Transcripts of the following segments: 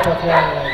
csapat jelenleg.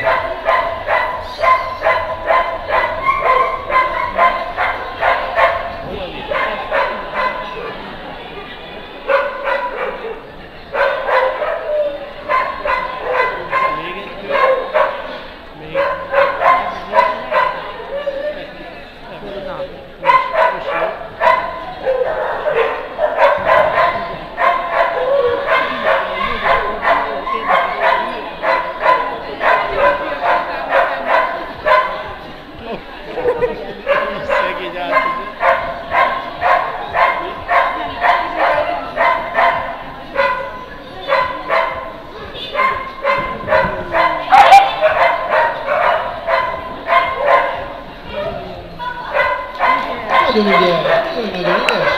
Nagyon ügyes, nagyon ügyes.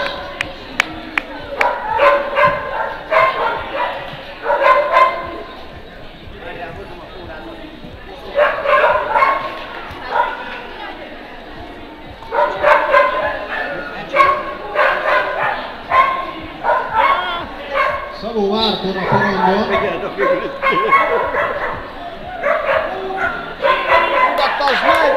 Szabó Márton a porondon. Mutattasd meg!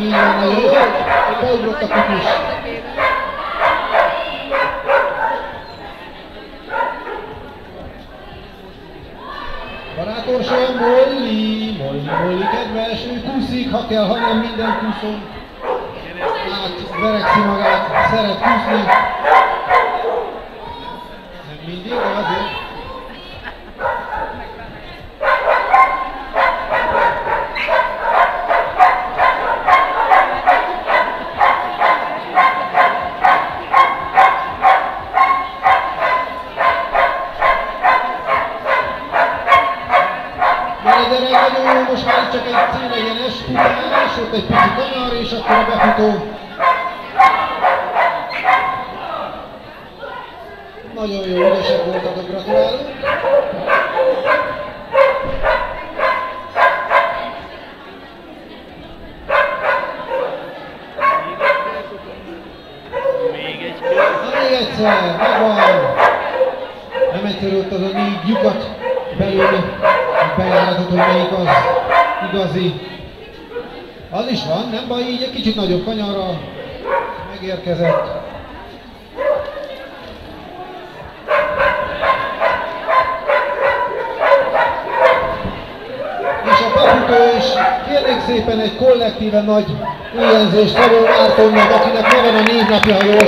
Így van, nagyon jó, beugrott a kutis. Barátorson Molly kedves, ő kúszik, ha kell, ha nem minden kúszon. Átverekszi magát, szeret kúszni. Nem mindig, de azért. Most már csak egy célegyenes futás, ott egy pici kanyar, és akkor a befutó. Nagyon jó, ügyesek voltatok, gratulálunk. Még egyszer, megvan. Nem egyszer ott az a 4 lyukat belőle. Bejáratot, hogy melyik az igazi. Az is van, nem baj, így egy kicsit nagyobb kanyarra megérkezett. És a befutó is, kérnék szépen egy kollektíven nagy éjjelzést Szabó Mártonnak, akinek ma van a névnapja, ha jól